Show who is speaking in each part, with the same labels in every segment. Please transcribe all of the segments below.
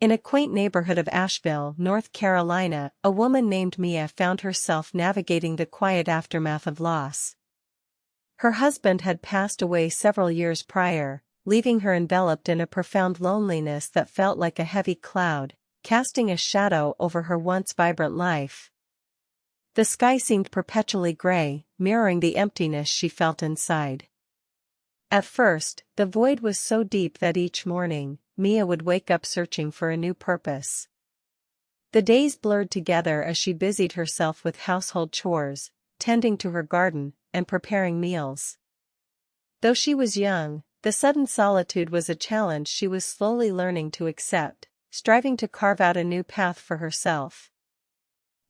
Speaker 1: In a quaint neighborhood of Asheville, North Carolina, a woman named Mia found herself navigating the quiet aftermath of loss. Her husband had passed away several years prior, leaving her enveloped in a profound loneliness that felt like a heavy cloud, casting a shadow over her once vibrant life. The sky seemed perpetually gray, mirroring the emptiness she felt inside. At first, the void was so deep that each morning, Mia would wake up searching for a new purpose. The days blurred together as she busied herself with household chores, tending to her garden, and preparing meals. Though she was young, the sudden solitude was a challenge she was slowly learning to accept, striving to carve out a new path for herself.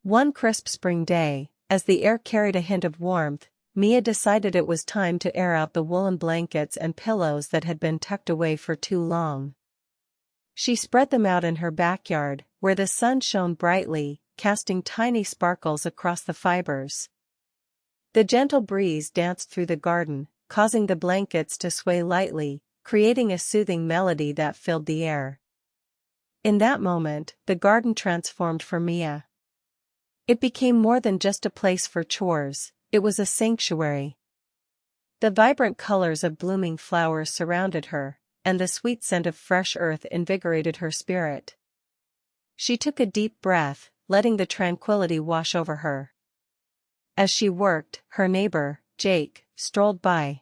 Speaker 1: One crisp spring day, as the air carried a hint of warmth, Mia decided it was time to air out the woolen blankets and pillows that had been tucked away for too long. She spread them out in her backyard, where the sun shone brightly, casting tiny sparkles across the fibers. The gentle breeze danced through the garden, causing the blankets to sway lightly, creating a soothing melody that filled the air. In that moment, the garden transformed for Mia. It became more than just a place for chores, it was a sanctuary. The vibrant colors of blooming flowers surrounded her, and the sweet scent of fresh earth invigorated her spirit. She took a deep breath, letting the tranquility wash over her. As she worked, her neighbor, Jake, strolled by.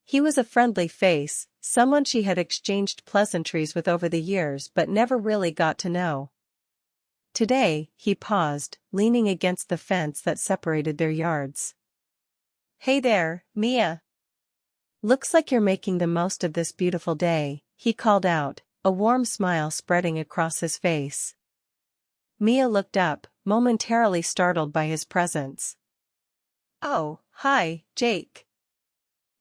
Speaker 1: He was a friendly face, someone she had exchanged pleasantries with over the years but never really got to know. Today, he paused, leaning against the fence that separated their yards. "Hey there, Mia. Looks like you're making the most of this beautiful day," he called out, a warm smile spreading across his face. Mia looked up, momentarily startled by his presence. "Oh, hi, Jake."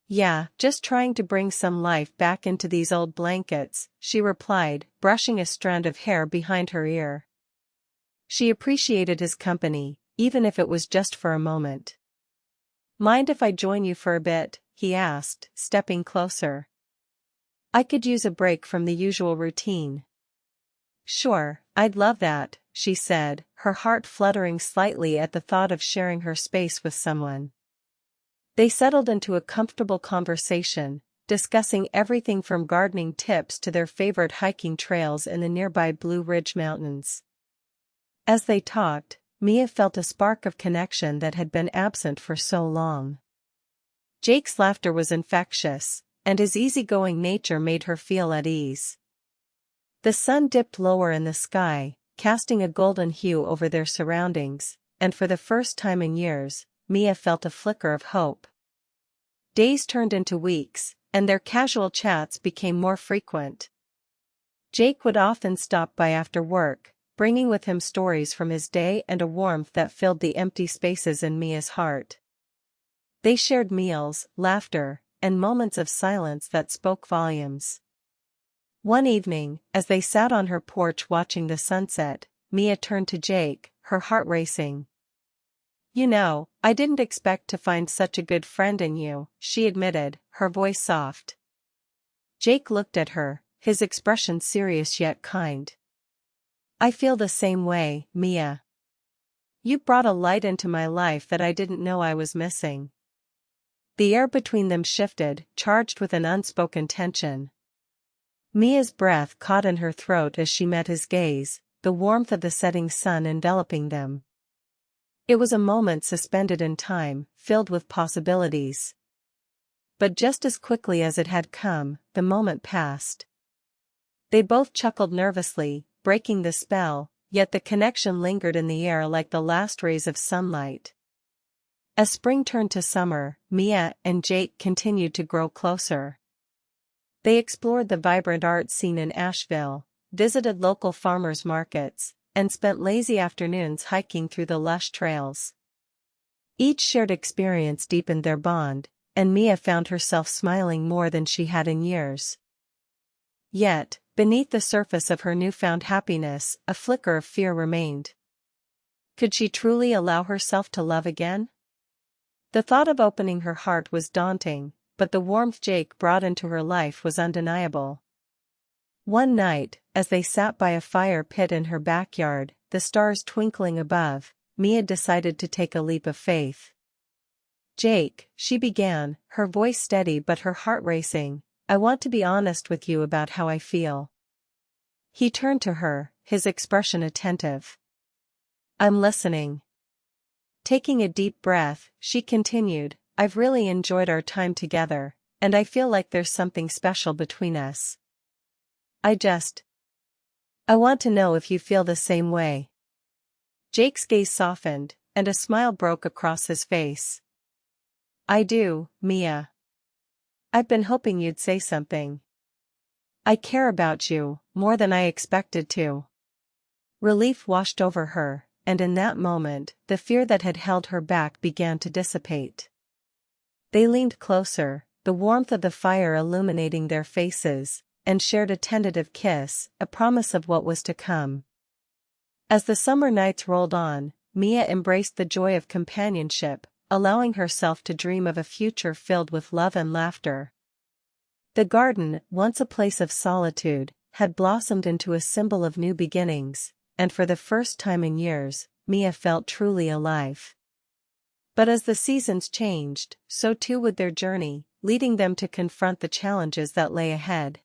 Speaker 1: "Yeah, just trying to bring some life back into these old blankets," she replied, brushing a strand of hair behind her ear. She appreciated his company, even if it was just for a moment. "Mind if I join you for a bit?" he asked, stepping closer. "I could use a break from the usual routine." "Sure, I'd love that," she said, her heart fluttering slightly at the thought of sharing her space with someone. They settled into a comfortable conversation, discussing everything from gardening tips to their favorite hiking trails in the nearby Blue Ridge Mountains. As they talked, Mia felt a spark of connection that had been absent for so long. Jake's laughter was infectious, and his easygoing nature made her feel at ease. The sun dipped lower in the sky, casting a golden hue over their surroundings, and for the first time in years, Mia felt a flicker of hope. Days turned into weeks, and their casual chats became more frequent. Jake would often stop by after work, bringing with him stories from his day and a warmth that filled the empty spaces in Mia's heart. They shared meals, laughter, and moments of silence that spoke volumes. One evening, as they sat on her porch watching the sunset, Mia turned to Jake, her heart racing. "You know, I didn't expect to find such a good friend in you," she admitted, her voice soft. Jake looked at her, his expression serious yet kind. "I feel the same way, Mia. You brought a light into my life that I didn't know I was missing." The air between them shifted, charged with an unspoken tension. Mia's breath caught in her throat as she met his gaze, the warmth of the setting sun enveloping them. It was a moment suspended in time, filled with possibilities. But just as quickly as it had come, the moment passed. They both chuckled nervously, breaking the spell, yet the connection lingered in the air like the last rays of sunlight. As spring turned to summer, Mia and Jake continued to grow closer. They explored the vibrant art scene in Asheville, visited local farmers markets, and spent lazy afternoons hiking through the lush trails. Each shared experience deepened their bond, and Mia found herself smiling more than she had in years. Yet, beneath the surface of her newfound happiness, a flicker of fear remained. Could she truly allow herself to love again? The thought of opening her heart was daunting, but the warmth Jake brought into her life was undeniable. One night, as they sat by a fire pit in her backyard, the stars twinkling above, Mia decided to take a leap of faith. "Jake," she began, her voice steady but her heart racing, "I want to be honest with you about how I feel." He turned to her, his expression attentive. "I'm listening." Taking a deep breath, she continued, "I've really enjoyed our time together, and I feel like there's something special between us. I want to know if you feel the same way." Jake's gaze softened, and a smile broke across his face. "I do, Mia. I've been hoping you'd say something. I care about you, more than I expected to." Relief washed over her, and in that moment, the fear that had held her back began to dissipate. They leaned closer, the warmth of the fire illuminating their faces, and shared a tentative kiss, a promise of what was to come. As the summer nights rolled on, Mia embraced the joy of companionship, allowing herself to dream of a future filled with love and laughter. The garden, once a place of solitude, had blossomed into a symbol of new beginnings, and for the first time in years, Mia felt truly alive. But as the seasons changed, so too would their journey, leading them to confront the challenges that lay ahead.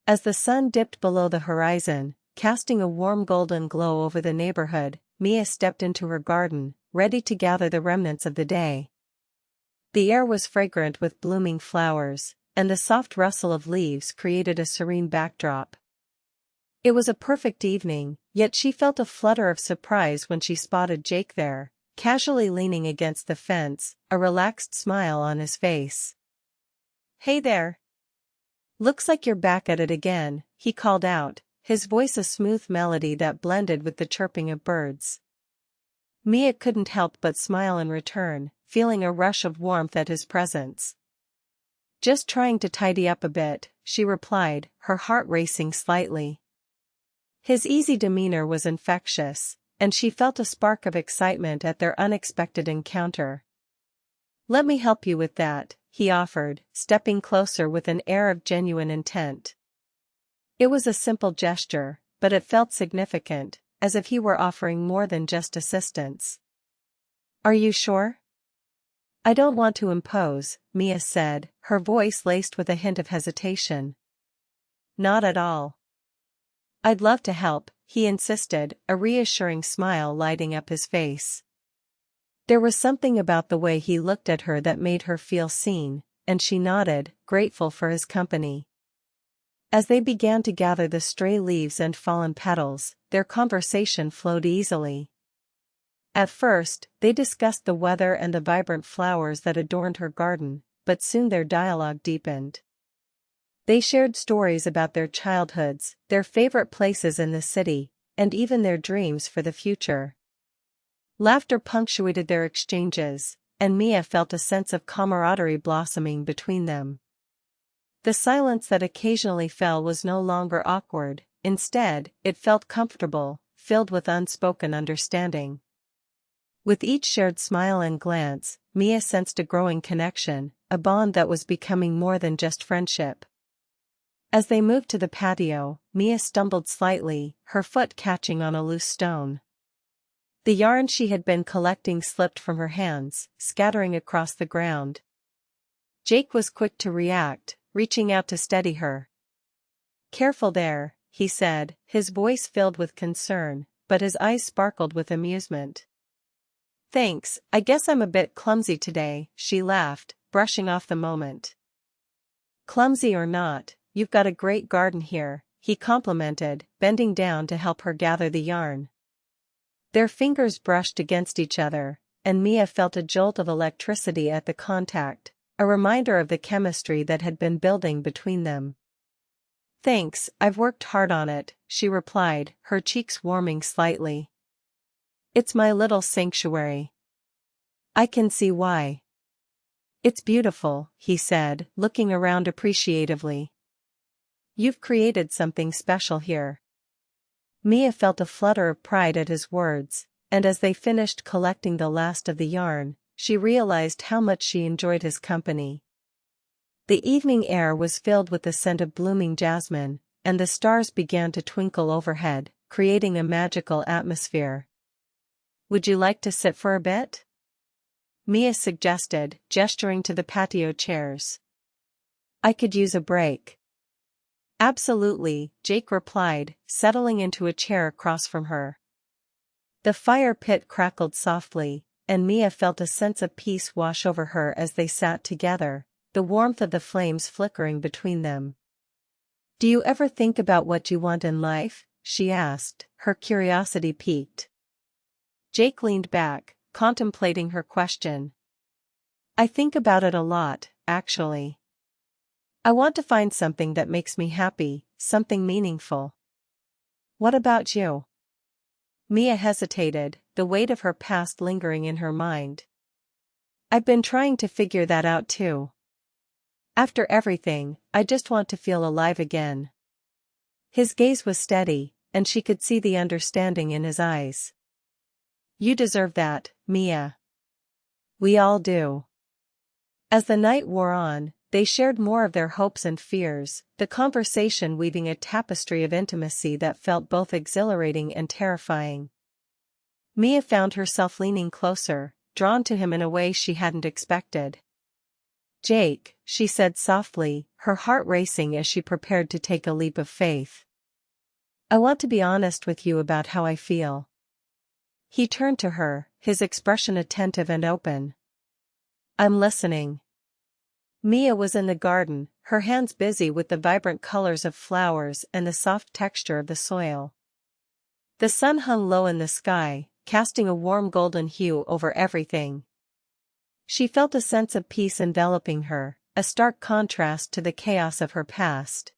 Speaker 1: As the sun dipped below the horizon, casting a warm golden glow over the neighborhood, Mia stepped into her garden, ready to gather the remnants of the day. The air was fragrant with blooming flowers, and the soft rustle of leaves created a serene backdrop. It was a perfect evening, yet she felt a flutter of surprise when she spotted Jake there, casually leaning against the fence, a relaxed smile on his face. "Hey there. Looks like you're back at it again," he called out, his voice a smooth melody that blended with the chirping of birds. Mia couldn't help but smile in return, feeling a rush of warmth at his presence. "Just trying to tidy up a bit," she replied, her heart racing slightly. His easy demeanor was infectious, and she felt a spark of excitement at their unexpected encounter. "Let me help you with that," he offered, stepping closer with an air of genuine intent. It was a simple gesture, but it felt significant, as if he were offering more than just assistance. "Are you sure?" "I don't want to impose," Mia said, her voice laced with a hint of hesitation. "Not at all. I'd love to help," he insisted, a reassuring smile lighting up his face. There was something about the way he looked at her that made her feel seen, and she nodded, grateful for his company. As they began to gather the stray leaves and fallen petals, their conversation flowed easily. At first, they discussed the weather and the vibrant flowers that adorned her garden, but soon their dialogue deepened. They shared stories about their childhoods, their favorite places in the city, and even their dreams for the future. Laughter punctuated their exchanges, and Mia felt a sense of camaraderie blossoming between them. The silence that occasionally fell was no longer awkward, instead, it felt comfortable, filled with unspoken understanding. With each shared smile and glance, Mia sensed a growing connection, a bond that was becoming more than just friendship. As they moved to the patio, Mia stumbled slightly, her foot catching on a loose stone. The yarn she had been collecting slipped from her hands, scattering across the ground. Jake was quick to react, reaching out to steady her. "Careful there," he said, his voice filled with concern, but his eyes sparkled with amusement. "Thanks, I guess I'm a bit clumsy today," she laughed, brushing off the moment. "Clumsy or not, you've got a great garden here," he complimented, bending down to help her gather the yarn. Their fingers brushed against each other, and Mia felt a jolt of electricity at the contact, a reminder of the chemistry that had been building between them. "Thanks, I've worked hard on it," she replied, her cheeks warming slightly. "It's my little sanctuary." "I can see why." "It's beautiful," he said, looking around appreciatively. "You've created something special here." Mia felt a flutter of pride at his words, and as they finished collecting the last of the yarn, she realized how much she enjoyed his company. The evening air was filled with the scent of blooming jasmine, and the stars began to twinkle overhead, creating a magical atmosphere. "Would you like to sit for a bit?" Mia suggested, gesturing to the patio chairs. "I could use a break." "Absolutely," Jake replied, settling into a chair across from her. The fire pit crackled softly, and Mia felt a sense of peace wash over her as they sat together, the warmth of the flames flickering between them. "Do you ever think about what you want in life?" she asked, her curiosity piqued. Jake leaned back, contemplating her question. "I think about it a lot, actually. I want to find something that makes me happy, something meaningful." "What about you?" Mia hesitated, the weight of her past lingering in her mind. "I've been trying to figure that out too. After everything, I just want to feel alive again." His gaze was steady, and she could see the understanding in his eyes. "You deserve that, Mia. We all do." As the night wore on, they shared more of their hopes and fears, the conversation weaving a tapestry of intimacy that felt both exhilarating and terrifying. Mia found herself leaning closer, drawn to him in a way she hadn't expected. "Jake," she said softly, her heart racing as she prepared to take a leap of faith. "I want to be honest with you about how I feel." He turned to her, his expression attentive and open. "I'm listening." Mia was in the garden, her hands busy with the vibrant colors of flowers and the soft texture of the soil. The sun hung low in the sky, casting a warm golden hue over everything. She felt a sense of peace enveloping her, a stark contrast to the chaos of her past.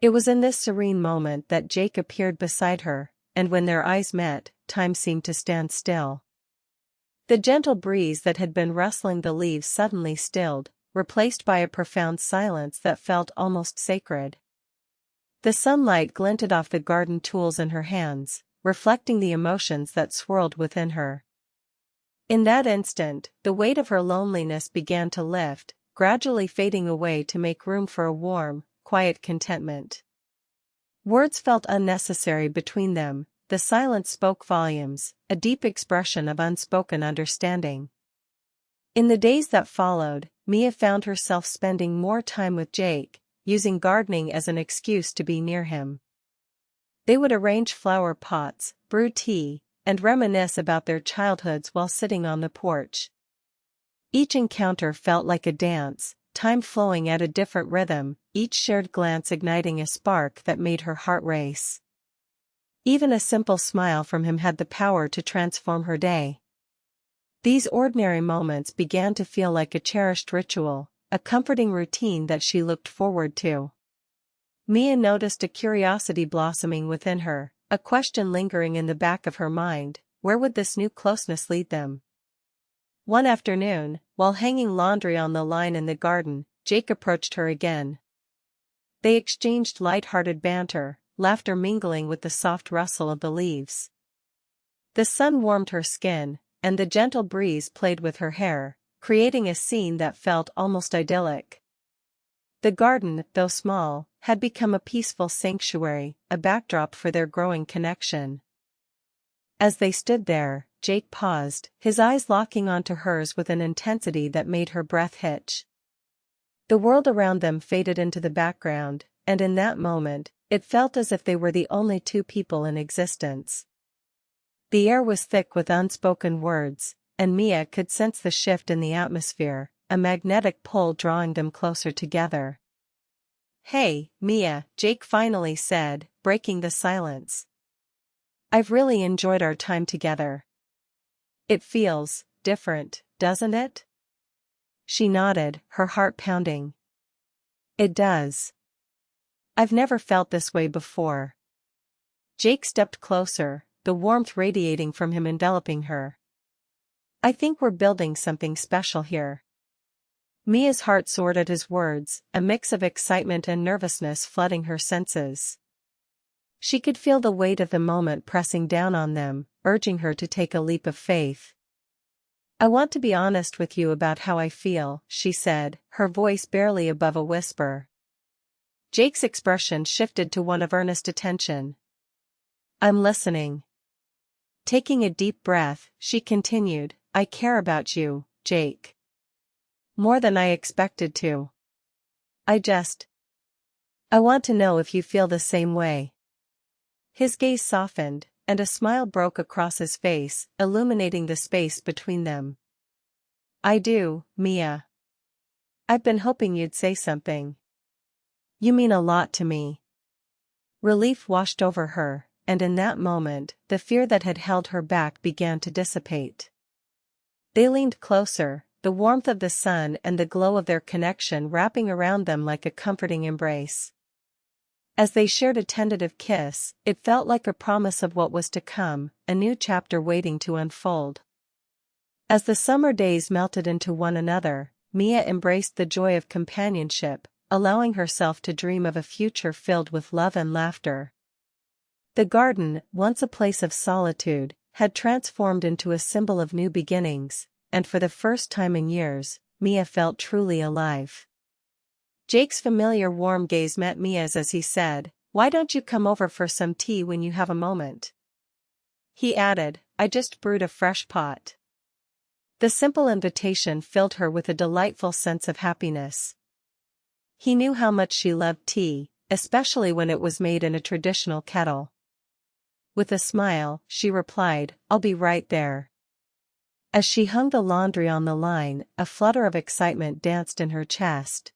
Speaker 1: It was in this serene moment that Jake appeared beside her, and when their eyes met, time seemed to stand still. The gentle breeze that had been rustling the leaves suddenly stilled, replaced by a profound silence that felt almost sacred. The sunlight glinted off the garden tools in her hands, reflecting the emotions that swirled within her. In that instant, the weight of her loneliness began to lift, gradually fading away to make room for a warm, quiet contentment. Words felt unnecessary between them, the silence spoke volumes, a deep expression of unspoken understanding. In the days that followed, Mia found herself spending more time with Jake, using gardening as an excuse to be near him. They would arrange flower pots, brew tea, and reminisce about their childhoods while sitting on the porch. Each encounter felt like a dance, time flowing at a different rhythm, each shared glance igniting a spark that made her heart race. Even a simple smile from him had the power to transform her day. These ordinary moments began to feel like a cherished ritual, a comforting routine that she looked forward to. Mia noticed a curiosity blossoming within her, a question lingering in the back of her mind: where would this new closeness lead them? One afternoon, while hanging laundry on the line in the garden, Jake approached her again. They exchanged light-hearted banter, laughter mingling with the soft rustle of the leaves. The sun warmed her skin, and the gentle breeze played with her hair, creating a scene that felt almost idyllic. The garden, though small, had become a peaceful sanctuary, a backdrop for their growing connection. As they stood there, Jake paused, his eyes locking onto hers with an intensity that made her breath hitch. The world around them faded into the background, and in that moment, it felt as if they were the only two people in existence. The air was thick with unspoken words, and Mia could sense the shift in the atmosphere, a magnetic pull drawing them closer together. "Hey, Mia," Jake finally said, breaking the silence. "I've really enjoyed our time together." "It feels different, doesn't it?" She nodded, her heart pounding. "It does. I've never felt this way before." Jake stepped closer, the warmth radiating from him enveloping her. "I think we're building something special here." Mia's heart soared at his words, a mix of excitement and nervousness flooding her senses. She could feel the weight of the moment pressing down on them, urging her to take a leap of faith. "I want to be honest with you about how I feel," she said, her voice barely above a whisper. Jake's expression shifted to one of earnest attention. I'm listening. Taking a deep breath, she continued, I care about you, Jake. More than I expected to. I want to know if you feel the same way. His gaze softened, and a smile broke across his face, illuminating the space between them. I do, Mia. I've been hoping you'd say something. You mean a lot to me. Relief washed over her, and in that moment, the fear that had held her back began to dissipate. They leaned closer, the warmth of the sun and the glow of their connection wrapping around them like a comforting embrace. As they shared a tentative kiss, it felt like a promise of what was to come, a new chapter waiting to unfold. As the summer days melted into one another, Mia embraced the joy of companionship, allowing herself to dream of a future filled with love and laughter. The garden, once a place of solitude, had transformed into a symbol of new beginnings, and for the first time in years, Mia felt truly alive. Jake's familiar warm gaze met Mia's as he said, Why don't you come over for some tea when you have a moment? He added, I just brewed a fresh pot. The simple invitation filled her with a delightful sense of happiness. He knew how much she loved tea, especially when it was made in a traditional kettle. With a smile, she replied, I'll be right there. As she hung the laundry on the line, a flutter of excitement danced in her chest.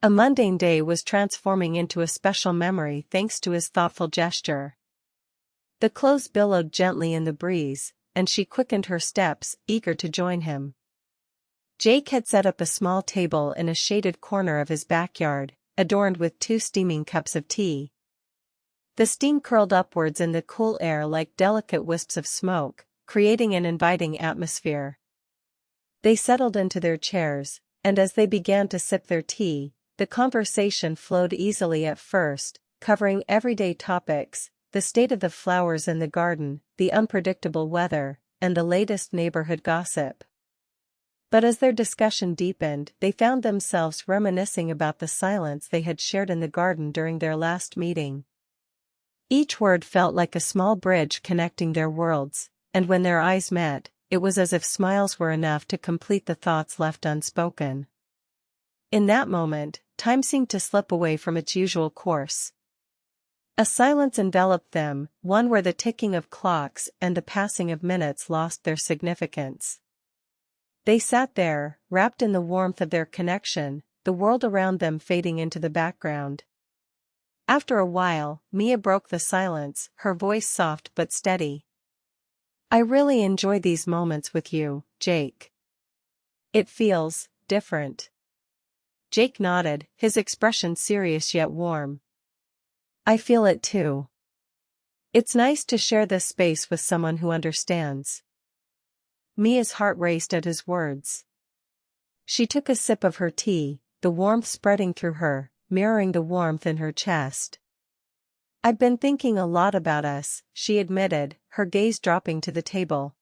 Speaker 1: A mundane day was transforming into a special memory thanks to his thoughtful gesture. The clothes billowed gently in the breeze, and she quickened her steps, eager to join him. Jake had set up a small table in a shaded corner of his backyard, adorned with 2 steaming cups of tea. The steam curled upwards in the cool air like delicate wisps of smoke, creating an inviting atmosphere. They settled into their chairs, and as they began to sip their tea, the conversation flowed easily at first, covering everyday topics, the state of the flowers in the garden, the unpredictable weather, and the latest neighborhood gossip. But as their discussion deepened, they found themselves reminiscing about the silence they had shared in the garden during their last meeting. Each word felt like a small bridge connecting their worlds, and when their eyes met, it was as if smiles were enough to complete the thoughts left unspoken. In that moment, time seemed to slip away from its usual course. A silence enveloped them, one where the ticking of clocks and the passing of minutes lost their significance. They sat there, wrapped in the warmth of their connection, the world around them fading into the background. After a while, Mia broke the silence, her voice soft but steady. I really enjoy these moments with you, Jake. It feels different. Jake nodded, his expression serious yet warm. I feel it too. It's nice to share this space with someone who understands. Mia's heart raced at his words. She took a sip of her tea, the warmth spreading through her, mirroring the warmth in her chest. I've been thinking a lot about us, she admitted, her gaze dropping to the table.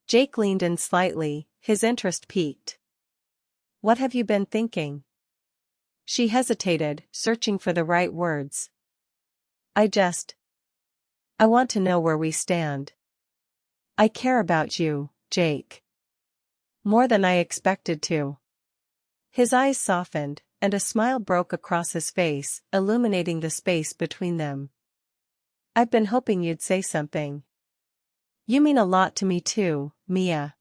Speaker 1: Jake leaned in slightly, his interest piqued. What have you been thinking? She hesitated, searching for the right words. I want to know where we stand. I care about you, Jake. More than I expected to. His eyes softened, and a smile broke across his face, illuminating the space between them. I've been hoping you'd say something. You mean a lot to me too, Mia.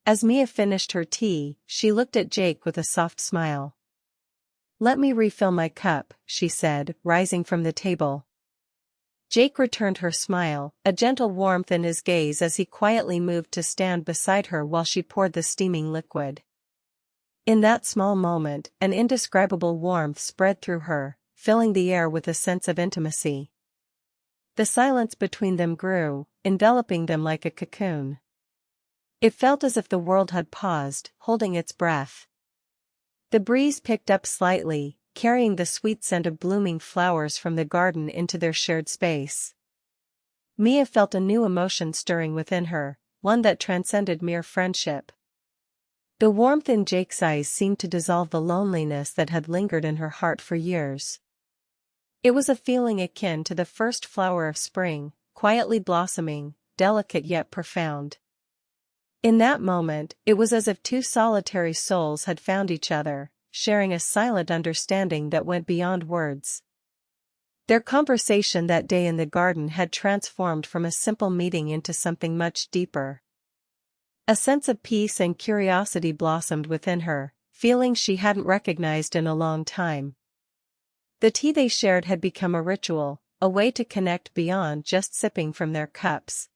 Speaker 1: As Mia finished her tea, she looked at Jake with a soft smile. Let me refill my cup, she said, rising from the table. Jake returned her smile, a gentle warmth in his gaze as he quietly moved to stand beside her while she poured the steaming liquid. In that small moment, an indescribable warmth spread through her, filling the air with a sense of intimacy. The silence between them grew, enveloping them like a cocoon. It felt as if the world had paused, holding its breath. The breeze picked up slightly, carrying the sweet scent of blooming flowers from the garden into their shared space. Mia felt a new emotion stirring within her, one that transcended mere friendship. The warmth in Jake's eyes seemed to dissolve the loneliness that had lingered in her heart for years. It was a feeling akin to the first flower of spring, quietly blossoming, delicate yet profound. In that moment, it was as if two solitary souls had found each other, sharing a silent understanding that went beyond words. Their conversation that day in the garden had transformed from a simple meeting into something much deeper. A sense of peace and curiosity blossomed within her, feelings she hadn't recognized in a long time. The tea they shared had become a ritual, a way to connect beyond just sipping from their cups.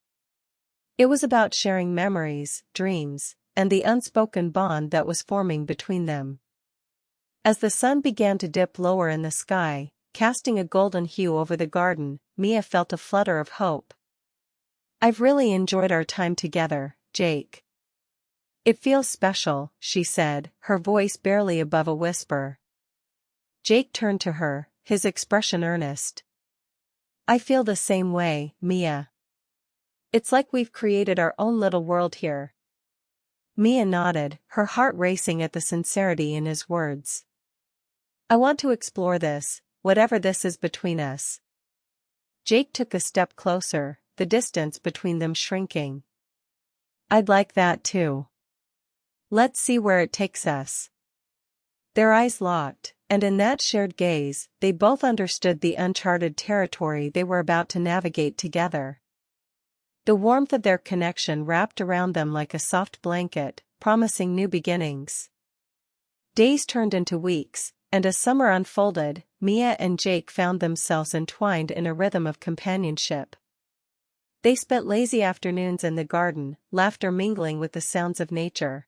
Speaker 1: It was about sharing memories, dreams, and the unspoken bond that was forming between them. As the sun began to dip lower in the sky, casting a golden hue over the garden, Mia felt a flutter of hope. "I've really enjoyed our time together, Jake. It feels special," she said, her voice barely above a whisper. Jake turned to her, his expression earnest. "I feel the same way, Mia. It's like we've created our own little world here." Mia nodded, her heart racing at the sincerity in his words. "I want to explore this, whatever this is between us." Jake took a step closer, the distance between them shrinking. "I'd like that too. Let's see where it takes us." Their eyes locked, and in that shared gaze, they both understood the uncharted territory they were about to navigate together. The warmth of their connection wrapped around them like a soft blanket, promising new beginnings. Days turned into weeks, and as summer unfolded, Mia and Jake found themselves entwined in a rhythm of companionship. They spent lazy afternoons in the garden, laughter mingling with the sounds of nature.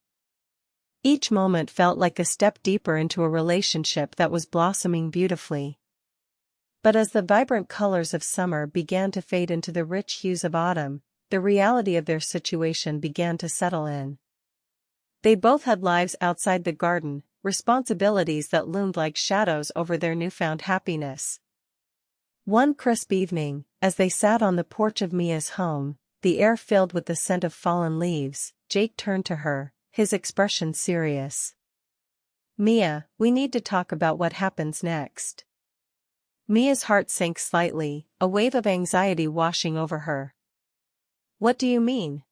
Speaker 1: Each moment felt like a step deeper into a relationship that was blossoming beautifully. But as the vibrant colors of summer began to fade into the rich hues of autumn, the reality of their situation began to settle in. They both had lives outside the garden, responsibilities that loomed like shadows over their newfound happiness. One crisp evening, as they sat on the porch of Mia's home, the air filled with the scent of fallen leaves, Jake turned to her, his expression serious. "Mia, we need to talk about what happens next." Mia's heart sank slightly, a wave of anxiety washing over her. "What do you mean?"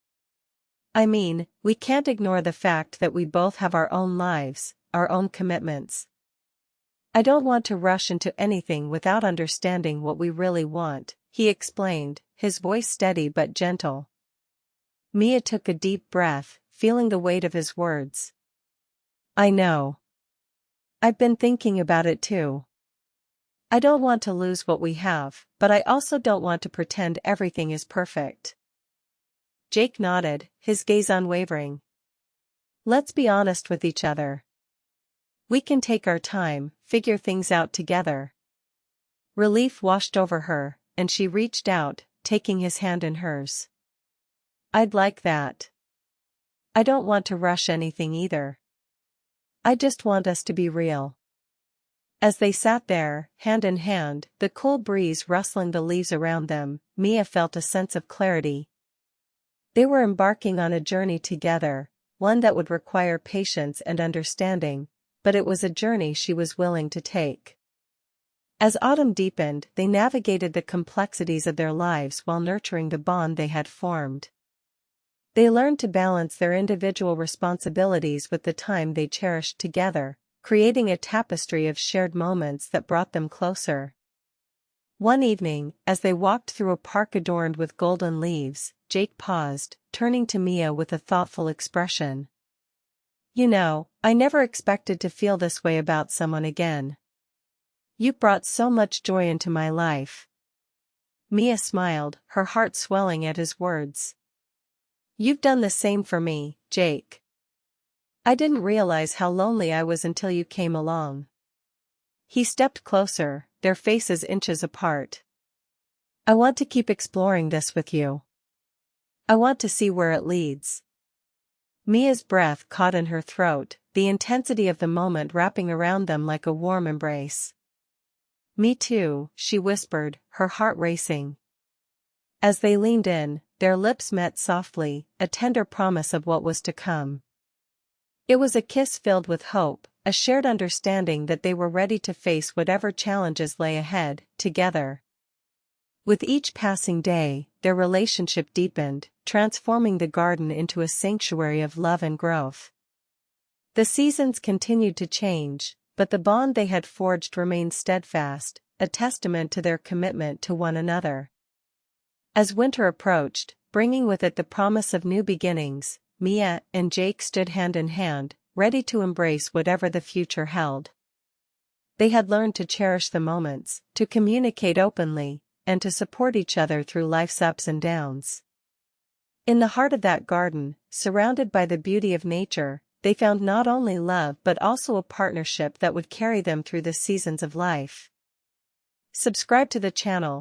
Speaker 1: "I mean, we can't ignore the fact that we both have our own lives, our own commitments. I don't want to rush into anything without understanding what we really want," he explained, his voice steady but gentle. Mia took a deep breath, feeling the weight of his words. "I know. I've been thinking about it too. I don't want to lose what we have, but I also don't want to pretend everything is perfect." Jake nodded, his gaze unwavering. "Let's be honest with each other. We can take our time, figure things out together." Relief washed over her, and she reached out, taking his hand in hers. "I'd like that. I don't want to rush anything either. I just want us to be real." As they sat there, hand in hand, the cool breeze rustling the leaves around them, Mia felt a sense of clarity. They were embarking on a journey together, one that would require patience and understanding, but it was a journey she was willing to take. As autumn deepened, they navigated the complexities of their lives while nurturing the bond they had formed. They learned to balance their individual responsibilities with the time they cherished together, creating a tapestry of shared moments that brought them closer. One evening, as they walked through a park adorned with golden leaves, Jake paused, turning to Mia with a thoughtful expression. "You know, I never expected to feel this way about someone again. You brought so much joy into my life." Mia smiled, her heart swelling at his words. "You've done the same for me, Jake. I didn't realize how lonely I was until you came along." He stepped closer, their faces inches apart. "I want to keep exploring this with you. I want to see where it leads." Mia's breath caught in her throat, the intensity of the moment wrapping around them like a warm embrace. "Me too," she whispered, her heart racing. As they leaned in, their lips met softly, a tender promise of what was to come. It was a kiss filled with hope, a shared understanding that they were ready to face whatever challenges lay ahead, together. With each passing day, their relationship deepened, transforming the garden into a sanctuary of love and growth. The seasons continued to change, but the bond they had forged remained steadfast, a testament to their commitment to one another. As winter approached, bringing with it the promise of new beginnings, Mia and Jake stood hand in hand, ready to embrace whatever the future held. They had learned to cherish the moments, to communicate openly, and to support each other through life's ups and downs. In the heart of that garden, surrounded by the beauty of nature, they found not only love but also a partnership that would carry them through the seasons of life. Subscribe to the channel,